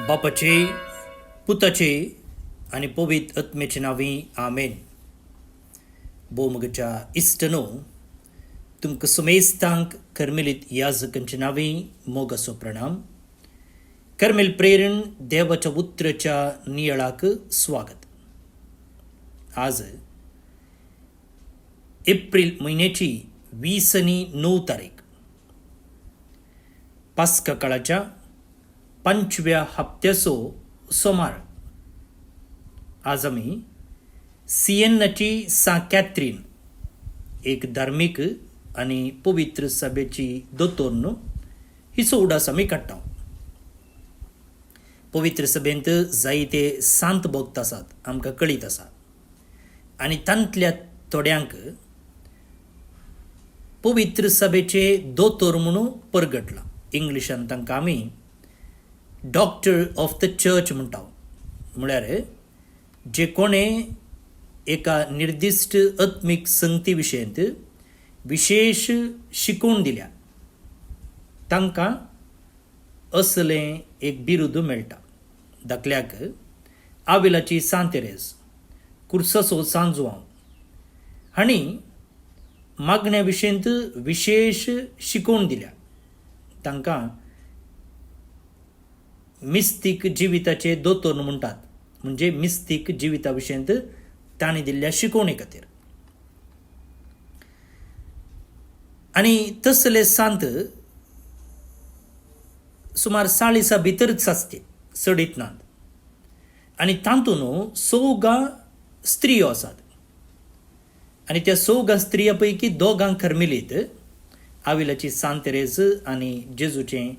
बापाचे पुताचे आणि पवित्र आत्म्याचे नावी आमेन. बोमगच्या इष्टनो तुमक सुमेस्तांक कर्मेलित याजकांचे नावे मोगसो प्रणाम. कर्मेल प्रेरण देवाच्या उतराच्या नियळाक स्वागत. आज एप्रिल महिन्याची 29 तारीख, पास्का काळाच्या 5व्या हप्त्याचो सोमार. आज आम्ही सिएन्नाची सा कॅथरीन, एक धार्मिक आणि पवित्र सभेची दोतोर ही सोडास आम्ही काडटा. पवित्र सभेंत जायते सांत भक्त आसात, आमकां कळीत आसा, आणि तांतल्या थोड्यांक पवित्र सभेचे दोतोर म्हणून परगटला. इंग्लिशान तांकां आमी डॉक्टर ऑफ द चर्च म्हणटा. म्हळ्यार जे कोणे एका निर्दिष्ट आत्मीक संगती विशयंत विशेष शिकवण दिल्या तांकां असलें एक बिरुद मेळटा. दाखल्याक आविलाची सांत तेरेस, कुर्साचो सांत जुआंव हांणी मागण्या विशयंत विशेष शिकवण दिल्या. तांकां मिस्तीक जिविताचे दोतोर म्हणटात, म्हणजे मिस्तीक जिविता विशयंत तांणी दिल्ल्या शिकवणे खातीर. आनी तसले सांत सुमार 40 भितरच आसचे, चडीत नात. आनी तातूंत 4 स्त्रियो आसात. आनी त्या 4 स्त्रियां पैकी 2 कर्मेलीत, आविलाची सांत तेरेस आनी जेजूचें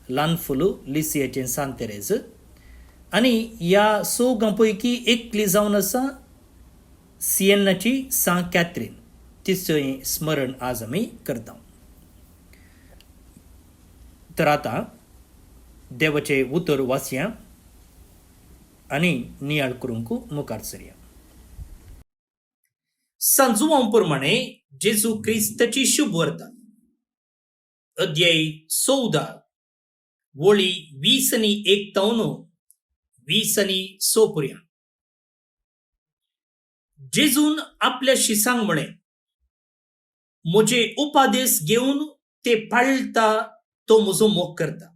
ल्हान फुलू लिसियाचें सांत तेरेस. आनी ह्या 4 पैकी एकली जावन आसा सिएन्नाची सा कॅथरीन. तिचें स्मरण आज आमी करता. तर आतां देवाचे उतर वाचया आनी नियाळ करूंक मुखार सरया. सांजुवां प्रमाणे जेजू क्रिस्ताची शुभ वर्ता. अध्याय 14 वळी 20:1 ते 20:6. जेजून आपल्या शिसांक म्हणे, म्हजे उपादेश घेवन ते पाळटा तो म्हजो मोग करता.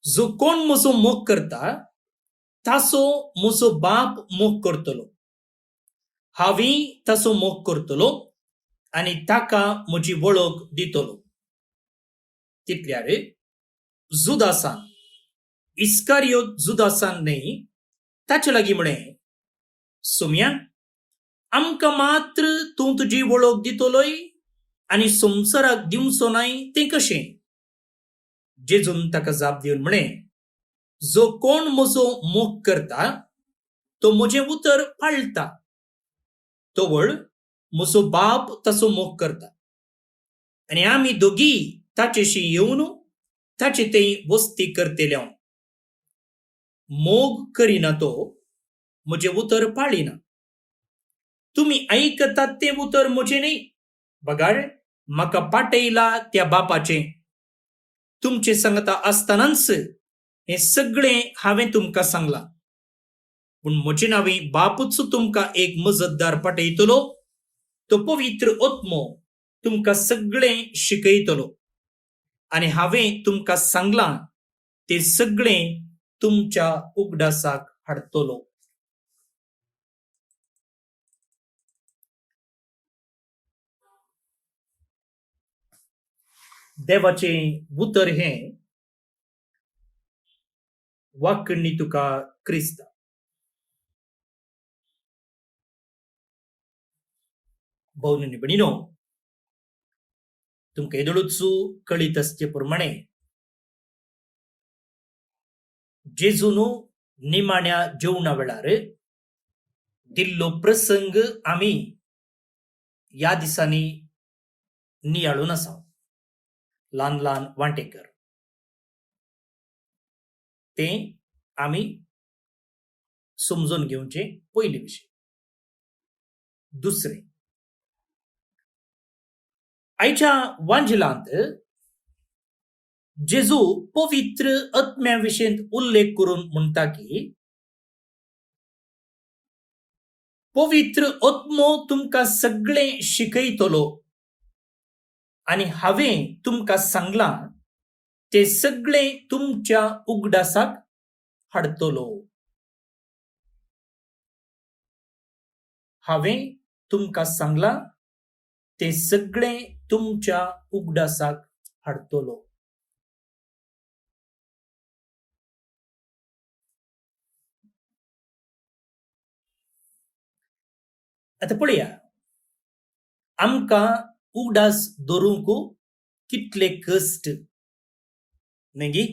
जो कोण म्हजो मोग करता ताचो म्हजो बाप मोग करतलो. हांवें ताचो मोग करतलो आनी ताका म्हजी वळख दितलो. तितल्यार जुदासान, इस्कारियोत जुदासान न्हय, ताचे लागीं म्हणे, सुम्या, आमकां मात्र तूं तुजी वळख दितलोय आनी संवसाराक दिवचो नाय तें कशें? जेजून ताका जाप दिवन म्हणे, जो कोण म्हजो मोग करता तो म्हजें उतर पाळटा. तोवळ म्हजो बाप ताचो मोग करता आनी आमी दोगी ताचेशी येवन ताचे थंय वस्ती करतले. मोग करिना तो म्हजें उतर पाळिना. तुमी आयकतात तें उतर म्हजें न्हय. बगाड, म्हाका पाटयला त्या बापाचें. तुमचे सांगता आसतनाच हें सगळें हांवें तुमकां सांगलां. पूण म्हजे नांवें बापूच तुमकां एक मजतदार पाटयतलो. तो पवित्र आत्मो तुमकां सगळें शिकयतलो आनी हांवें तुमकां सांगलां तें सगळें तुमच्या उगडासाक हाडटलो. देवाचें उतर हें वाकणी तुका क्रिस्त. भौनी भणीनो, तुमकां येदोळूच कळीत आसचे प्रमाणे जेजून निमाण्या जेवणा वेळार दिल्लो प्रसंग आमी ह्या दिसांनी नियाळून आसा. ल्हान ल्हान वांटेकर तें आमी समजून घेवचे पयले विशय. दुसरें, आयच्या वांजलांत जेजू पवित्र आत्म्याविशयी उल्लेख करून म्हणता की पवित्र आत्मो तुमका सगळे शिकयतलो आणि हांवें तुमका सांगला ते सगळे तुमच्या उगडासाक हाडतलो. हांवें तुमका सांगला ते सगळे तुमच्या उगडासाक हाडतलो. आता पळया, आमकां उगडास दवरूंक कितले कश्ट न्ही,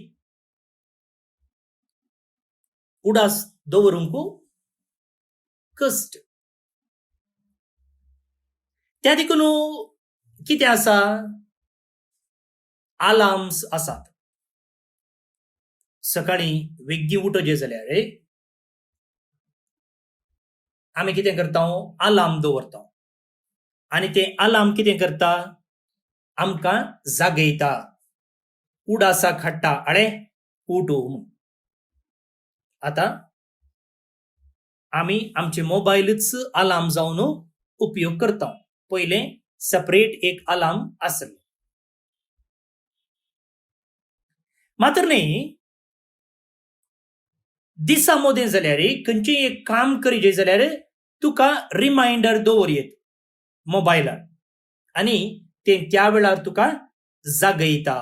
उडास दवरूंक कश्ट. त्या देखून कितें आसा, अलार्म्स आसात. सकाळीं वेग्गी उठोवचें जाल्यार आमी कितें करता, अलार्म दवरता आनी ते अलार्म कितें करता, आमकां जागयता, उडासाक हाडटा, अळे उठो म्हणून. आता आमी आमचे मोबायलच अलार्म जावन उपयोग करता. पयले सेपरेट एक अलार्म आसले. मात्र न्ही, दिसा मोदें जाल्यार खंयचेय एक काम करीचे जाल्यार तुका रिमांयडर दवरयेत मोबायलार आनी ते त्या वेळार तुका जागयता.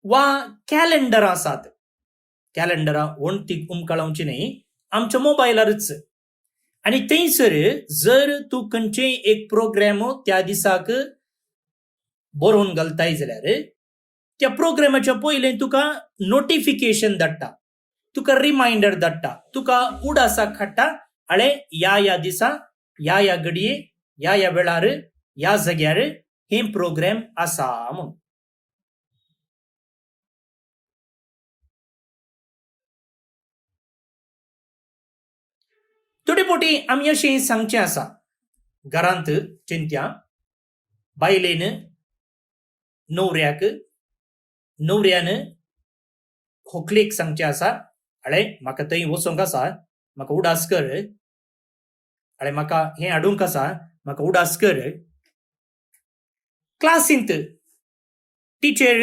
वा कॅलेंडरां आसात, कॅलेंडरां वणटीक उमकळावची न्ही, आमच्या मोबायलारच. आनी थंयसर जर तूं खंयचेय एक प्रोग्राम त्या दिसाक बरोवन घालताय जाल्यार त्या प्रोग्रामाच्या पयलें तुका नोटिफिकेशन धाडटा, तुका रिमांयडर धाडटा, तुका उडासाक हाडटा, अळे ह्या दिसा ह्या घडये ह्या वेळार ह्या जाग्यार हे प्रोग्राम आसा म्हणून. थोडे फावटी आमी अशें सांगचें आसा, घरांत चिंत्या बायलेन न्हवऱ्याक, न्हवऱ्यान व्हंकलेक सांगचें आसा, अळे म्हाका थंय वचोंक आसा, म्हाका उडास कर, अळे म्हाका हें हाडूंक आसा, म्हाका उडास कर. क्लासींत टिचर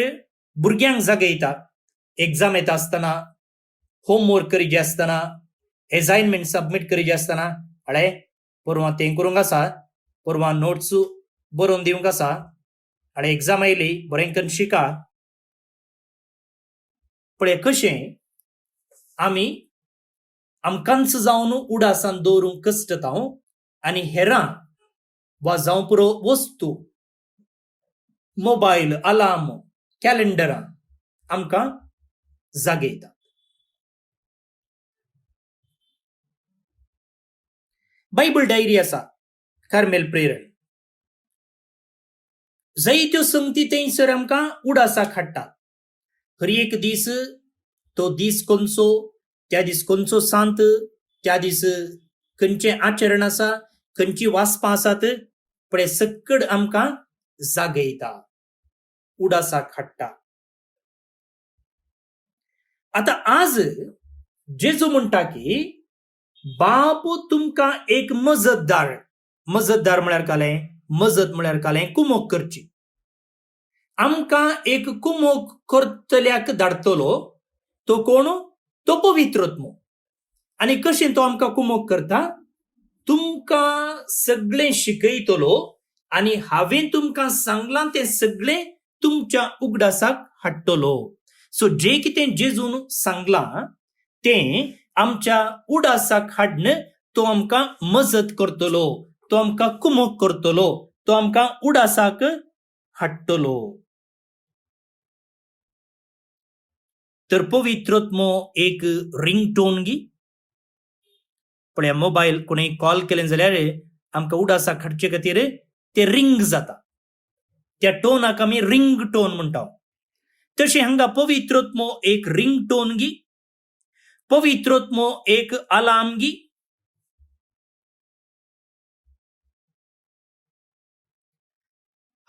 भुरग्यांक जागयता, एग्जाम येता आसतना, होमवर्क करीचे आसतना, असाइनमेंट सबमीट करीचे आसतना, अळे परवां तें करूंक आसा, परवां नोट्स बरोवन दिवंक आसा, अळे एग्जाम आयली, बरें करून शिका. पळय कशें आमी आमकांच जावन उडासान दवरूंक कश्टता आनी हेरां वा जावं पुरो वस्तू, मोबायल, अलार्म, कॅलेंडरां आमकां जागयता. बायबल डायरी आसा, कार्मेल प्रेरण, जायत्यो संगती थंयसर आमकां उडासाक हाडटा. हर एक दीस तो दीस खंयचो, त्या दीस खंयचो सांत, त्या दीस खंयचें आचरण आसा, खंयची वाचपां आसात, पळय सकड आमकां जागयता, उडासाक हाडटा. आता आज जेजू म्हणटा की बाप तुमकां एक मजतदार, मजतदार म्हळ्यार कालें, मजत म्हळ्यार कालें कुमोग करची. आमकां एक कुमोग करतल्याक धाडटलो. तो कोण? तो पवित्र आत्मो. आनी कशें तो आमकां कुमोग करता? तुमकां सगळें शिकयतलो आनी हांवें तुमकां सांगलां तें सगळें तुमच्या उगडासाक हाडटलो. सो जें कितें जेजून सांगलां तें आमच्या उडासाक हाडन तो आमकां मजत करतलो, तो आमकां कुमोग करतलो, तो आमकां उडासाक हाडटलो. तर पवित्र आत्मो एक रिंगटोन गी. पळया मोबायल कोणेय कॉल केलें जाल्यार आमकां उडासाक हाडचे खातीर ते रिंग जाता. त्या टोनाक आमी रिंग टोन म्हणटा. तशें हांगा पवित्र आत्मो एक रिंग टोन गी, पवित्र आत्मो एक अलार्म गी.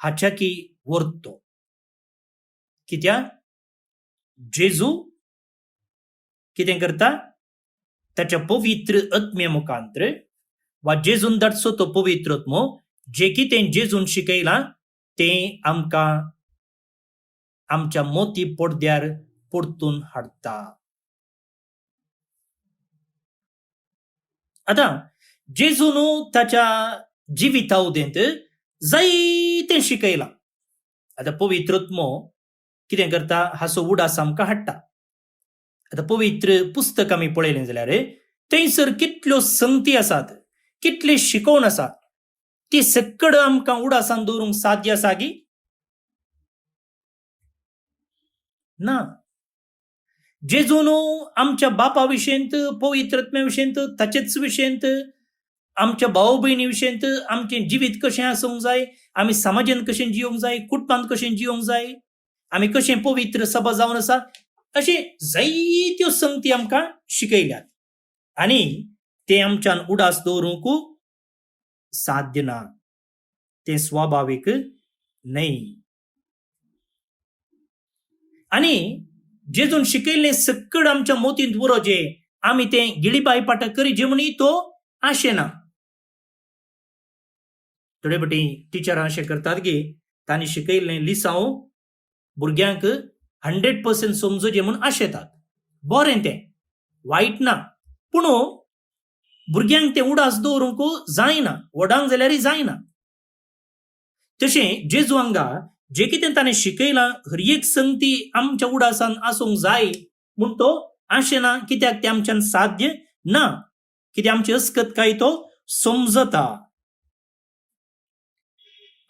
हाच्या की वर्तो कित्या जेजू कितें करता ताच्या पवित्र आत्म्या मुखांतर वा जेजून धाडचो तो पवित्र आत्मो जे कितें जेजून शिकयलां तें आमकां आमच्या मोती पडद्यार परतून हाडटा. आतां जेजून ताच्या जिवितावदेंत जायतें शिकयलां. आतां पवित्र आत्मो कितें करता हाचो उडास आमकां हाडटा. आतां पवित्र पुस्तक आमी पळयलें जाल्यार थंयसर कितल्यो संगती आसात, कितले शिकोवन आसा, ती सगळं आमकां उडासान दवरूंक साध्य आसा गी? ना. जेजून आमच्या बापा विशयंत, पवित्र आत्म्या विशयंत, ताचेच विशयंत, आमच्या भाव भयणी विशयंत, आमचें जिवीत कशें आसूंक जाय, आमी समाजांत कशें जियोंक जाय, कुटुंबांत कशें जियोंक जाय, आमी कशें पवित्र सभा जावन आसा, अशें जायत्यो संगती आमकां शिकयल्यात. आनी ते आमच्यान उडास दवरूंक साध्य ना, ते स्वाभाविक न्हय. आनी जेजून शिकयल्लें सगळं आमच्या मोतींत उरोजे आमी तें गिळीबाई पाठ करी जेवणी तो आशेना. थोडे फावटी टिचरां अशें करतात की तांणी शिकयल्लें लिसांव भुरग्यांक 100% समजोचें म्हूण आशेतात. बरें तें, वायट ना, पूण भुरग्यांक तें उडास दवरूंक जायना, व्हडांक जाल्यारय जायना. तशें जेजू हांगा जे कितें ताणें शिकयलां हर एक संगती आमच्या उडासान आसूंक जाय म्हूण तो आशेना, कित्याक तें आमच्यान साध्य ना, कित्याक आमची अस्कतकाय तो समजता.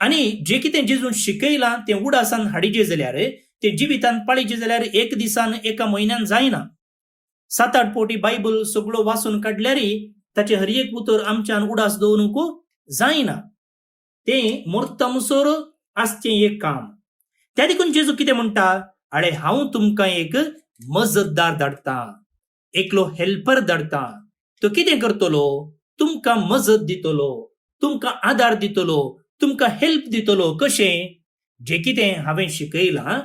आनी जे कितें जेजून शिकयलां तें उडासान हाडिचें जाल्यार तें जिवितांत पाळिचें जाल्यार एक दिसान एका म्हयन्यान जायना. 7-8 फावटी बायबल सगळो वाचून काडल्यारय ताचें हर एक उतर आमच्यान उडास दवरूंक जायना. तें मरता मुसोर आसचें एक काम. त्या देखून जेजू कितें म्हणटा, आळे हांव तुमकां एक मजतदार धाडटां, एकलो हेल्पर धाडटां. तो कितें करतलो, तुमकां मजत दितलो, तुमकां आदार दितलो, तुमकां हेल्प दितलो. कशें, जे कितें हांवें शिकयलां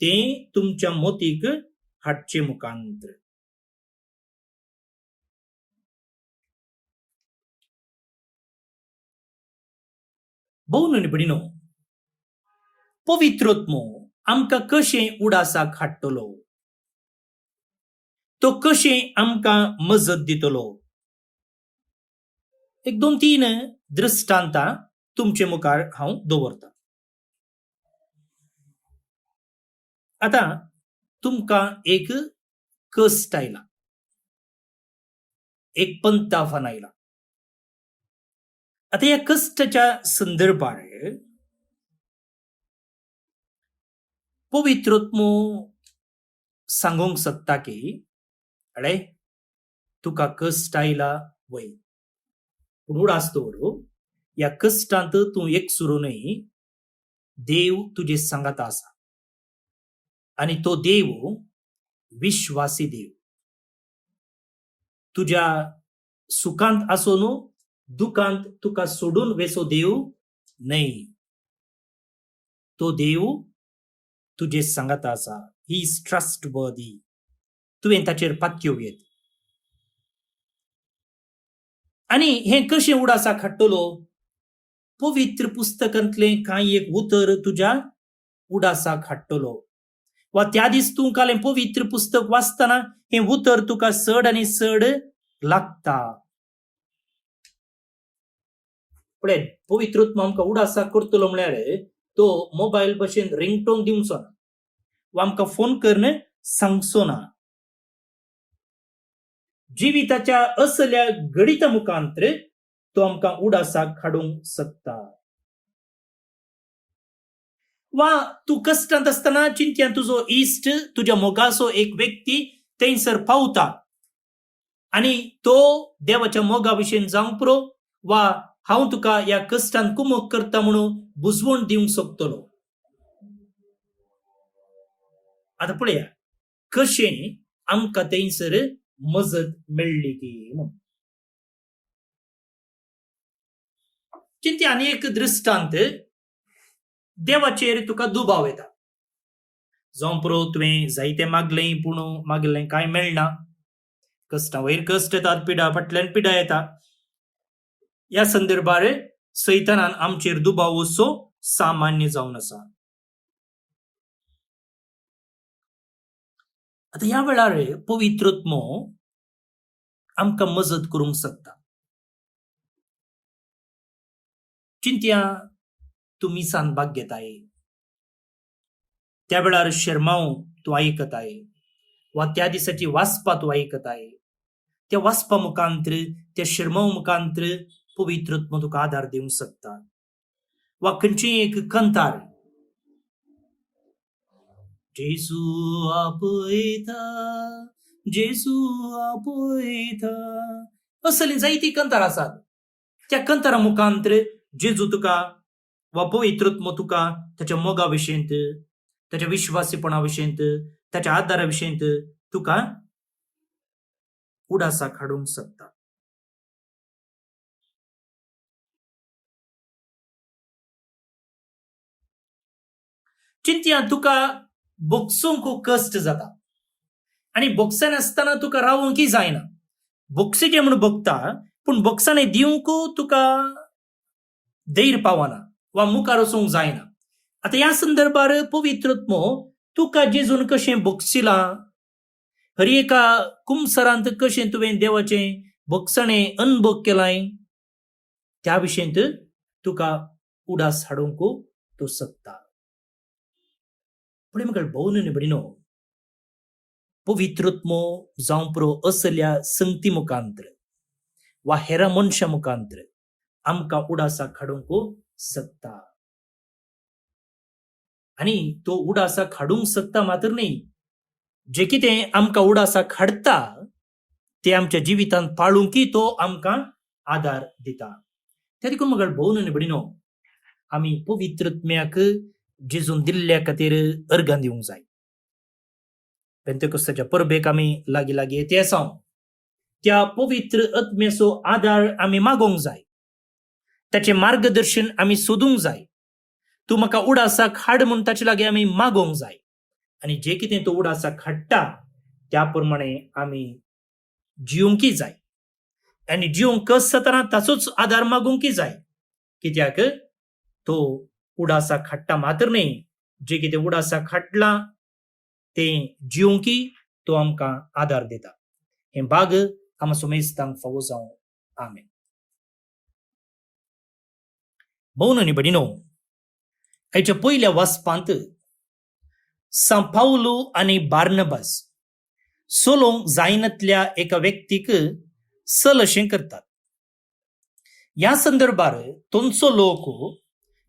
तें तुमच्या मोतीक हाडचे मुखांतर. भोव नडबडीनो, पवित्र आत्मो आमकां कशें उडासाक हाडटलो, तो कशें आमकां मजत दितलो. एक 2-3 दृश्टांतां तुमचे मुखार हांव दवरतां. आतां तुमकां एक कस्ट आयला, एक पंत आव्हान आयला. आता या कष्टाच्या संदर्भात पवित्र आत्मो सांगूंक शकता की अळे तुका कष्ट आयला वय, पूण उडास दवर, या कष्टांत तूं एकसुरो न्हय, देव तुजे सांगात आसा. आनी तो देव विश्वासी देव. तुज्या सुखांत आसून दुखांत तुका सोडून वेचो देव न्हय. तो देव तुजे सांगात आसा. He is trustworthy. तुवें ताचेर पातक्यो घेत. आनी हें कशें उडासाक हाडटलो, पवित्र पुस्तकांतलें कांय एक उतर तुज्या उडासाक हाडटलो. वा त्या दीस तूं कालें पवित्र पुस्तक वाचतना हें उतर तुका चड आनी चड लागता. पळय, पवित्र आत्मो आमकां उडासाक करतलो म्हळ्यार तो मोबायल भशेन रिंगटोन दिवचो ना, वा आमकां फोन करून सांगचो ना. जिविताच्या असल्या घडिता मुखांतर तो आमकां उडासाक हाडूंक शकता. वा तूं कश्टांत आसतना चिंतयान तुजो इश्ट, तुज्या मोगाचो एक व्यक्ती थंयसर पावता आनी तो देवाच्या मोगा विशयेन जावंक पुरो, वा हांव तुका ह्या कश्टांत कुमक करता म्हणून बुजवण दिवंक शकतलो. आतां पळया कशें आमकां थंयसर मजत मेळ्ळी की म्हणून. चिंत्या आनी एक दृश्टांत. देवाचेर तुका दुबाव येता, जावं पुरो तुवें जायतें मागलें पूण मागलें कांय मेळना. कश्टा वयर कश्ट येतात, पिडा फाटल्यान पिडा येता. ह्या संदर्भार सैतानान आमचेर दुबाव वचचो सामान्य जावन आसा. आता ह्या वेळार पवित्रत्मो आमकां मजत करूंक शकता. चिंतया, तूं मिसान भाग घेताय, त्या वेळार शर्माव तूं आयकताय, वा त्या दिसाची वाचपा तूं आयकताय. त्या वाचपा मुखांतर, त्या शर्माव मुखांतर पवित्रत्म तुका आदार दिवंक शकता. वा खंयचीय एक कंतार, जेजू आपयता, जेजू आपयता, असली जायती कंतार आसात. त्या कंतारा मुखांतर जेजू तुका वा पवित्रत्म तुका त्याच्या मोगा विशयंत, त्याच्या विश्वासीपणा विशयंत, त्याच्या आदारा विशयंत तुका उडासाक हाडूंक शकता. चिंतया, तुका बोगसूंक खूब कश्ट जाता आनी बोगसान आसतना तुका रावूंकय जायना. बोगसीचे म्हूण बोगता, पूण बोगसाने दिवंक तुका धैर्य पावना वा मुखार वचूंक जायना. आता ह्या संदर्भार पवित्रत्मो तुका जेजून कशें बोगसिलां, हर एका कुमसरांत कशें तुवें देवाचें बोगसणें अनुभव केलाय, त्या विशयंत तुका उडास हाडूंक तो शकता. पुढे मग भोवन निबडिनो पवित्रत्मो जावं पुरो असल्या संगती मुखांतर वा हेरा मनशा मुखांतर आमकां उडासाक हाडूंक शकता. आनी तो उडासाक हाडूंक शकता मात्र न्ही, जे कितें आमकां उडासाक हाडटा ते आमच्या जिवितांत पाळूंकय तो आमकां आदार दिता. त्या देखून मग भोवन निबडिनो आमी पवित्रत्म्याक जेजून दिल्ल्या खातीर अर्गां दिवंक जाय. पेंतेकोस्ताच्या परबेक आमी लागीं लागीं येते आसा. त्या पवित्र आत्म्याचो आदार आमी मागोवंक जाय, ताचें मार्गदर्शन आमी सोदूंक जाय. तूं म्हाका उडासाक हाड म्हूण ताचे लागीं आमी मागोवंक जाय. आनी जे कितें तो उडासाक हाडटा त्या प्रमाणे आमी जिवंकय जाय. आनी जिवंक आसतना ताचोच आदार मागूंकय जाय. कित्याक तो उडासाक हाडटा मात्र न्ही, जे कितें उडासाक हाडलां तें जिवंकय तो आमकां आदार दिता. हें भाग आमचो मेस्तांक फावो जावं. आमेन. भोवन निबडिनो, हाच्या पयल्या वाचपांत सांपावलो आनी बार्नबास सोलोंक जायनातल्या एका व्यक्तीक सल अशें करतात. ह्या संदर्भार तोंचो लोक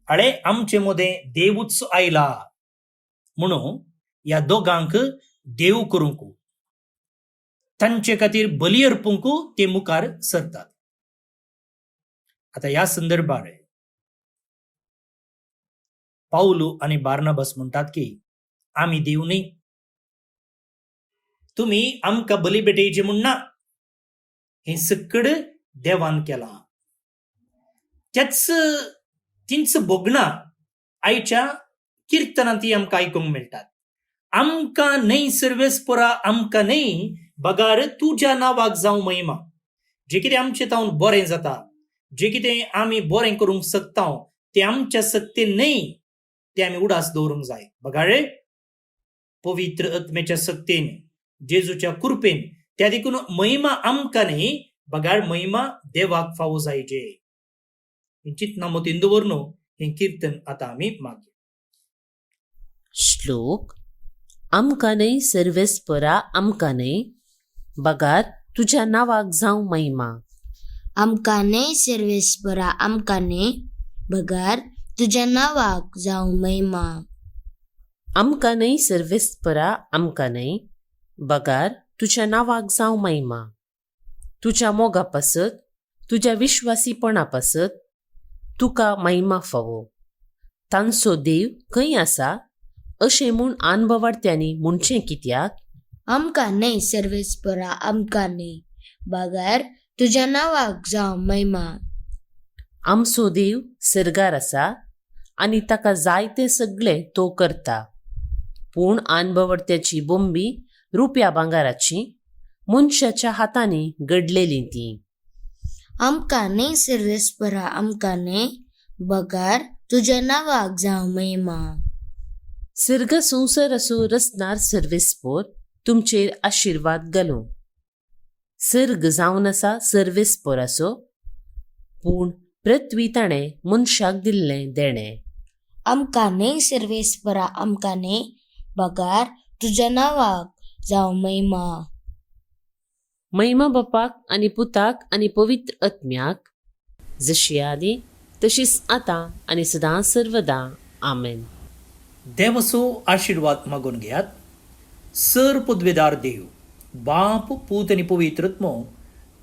हाळे आमचे मदें देवूच आयला म्हणून ह्या दोगांक देव करूंक, तांचे खातीर बली अर्पूंक ते मुखार सरतात. आता ह्या संदर्भार पावलो आनी बार्नबास म्हणटात की आमी देव न्ही, तुमी आमकां बली भेटयचे म्हूण ना, हें सकड देवान केलां. तींच भोगणां आयच्या किर्तनांत आमकां आयकूंक मेळटात. आमकां न्हय सर्वेस्परा, आमकां न्हय बगार तुज्या नांवाक जावं महिमा. जे कितें आमचे तावन बरें जाता, जे कितें आमी बरें करूंक शकता तें आमच्या सत्तेन न्हय, ते आमी उडास दवरूंक जाय. बगाळे पवित्र आत्म्याच्या सक्तीन, जेजूच्या कृपेन, त्या देखून महिमा आमकां न्हय, बगाळ महिमा देवाक फावो जायचे. चिंतना मतीन दवरून हें किर्तन आतां आमी मागया. श्लोक. आमकां न्हय सर्वेस्परा, आमकां न्हय, बगार तुज्या नांवाक जावं महिमा. आमकां न्हय सर्वेस्परा, आमकां न्हय, बगार तुज्या नांवाक जावं महिमा. आमकां न्हय सर्वेस्परा, आमकां न्हय, बगार तुज्या नांवाक जावं महिमा. तुज्या मोगा पासत, तुज्या विश्वासीपणा पासत तुका महिमा फावो. तांचो देव खंय आसा अशें म्हूण अनभवार्थ्यांनी म्हणचें कित्याक? आमकां न्हय सर्वेस्परा, आमकां न्हय, बगार तुज्या नांवाक जावं महिमा. आमचो देव सर्गार आसा आनी ताका जाय तें सगळें तो करता. पूण आनबवडत्याची बोंबी रुपया भांगाराची मनशाच्या हातांनी घडलेली ती. आमकां न्ही सर्वेस्परा आमकां न्ही बगार तुज्या नांवाक जावं महिमा. सर्ग संवसार असो रचणार सर्वेस्पोर तुमचेर आशिर्वाद घालूं. सर्ग जावन आसा सर्वेस्पोराचो पूण पृथ्वी ताणें मनशाक दिल्लें देणें. आमकां न्ही सर्वेस्परा आमकां न्ही बगार तुज्या नांवाक जावं महिमा. महिमा बापाक आनी पुताक आनी पवित्र आत्म्याक जशी आदी तशीच आतां आनी सदां सर्वदा आमेन. देवाचो आशिर्वाद मागून घेयात. सर पदवेदार देव, बाप, पूत आनी पवित्रत्मो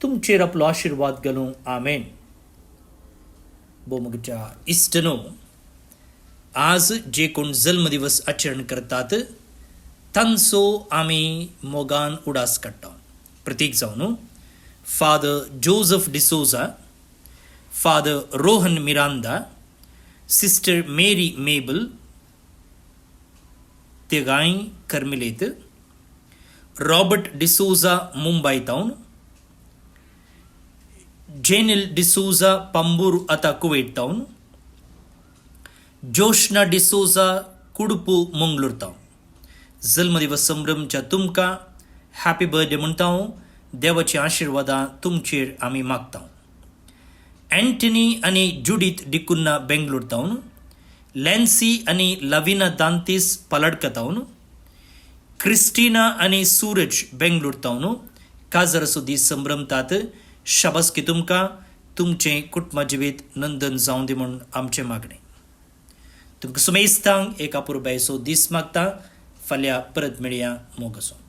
तुमचेर आपलो आशिर्वाद घालूं. आमेन. बोमगच्या इश्टनो, आज जे कोण जल्मदिवस आचरण करतात तांचो आमी मोगान उडास काडटा. प्रतीक जावन father Joseph D'Souza, father Rohan Miranda, sister Mary Mabel, तिगाय कर्मिलेत, रॉबर्ट डिसोजा मुंबई टाउन, जेनिल डिसोजा पंबूर आता Kuwait town, Joshna D'Souza Kudpu Mangalore town. जल्मदिवस संभ्रमच्या तुमकां हॅपी बर्थडे म्हणटा. देवाची आशिर्वादां तुमचेर आमी मागता. एंटनी आनी जुडीथ डिकुन्ना बेंगलोर टाउन, लॅन्सी आनी लविना दांतीस पलडका टाउन, क्रिस्टिना आनी सूरज बेंगलोर टाउन काजराचो दीस संभ्रमतात. शाबासकी तुमकां. तुमचें कुटुंब जिवीत नंदन जावं दी म्हूण आमचें मागणें. तुमकां सुमेस्तांक एक अपुरबायेचो दीस मागता. फाल्यां परत मेळया. मोग आसूं.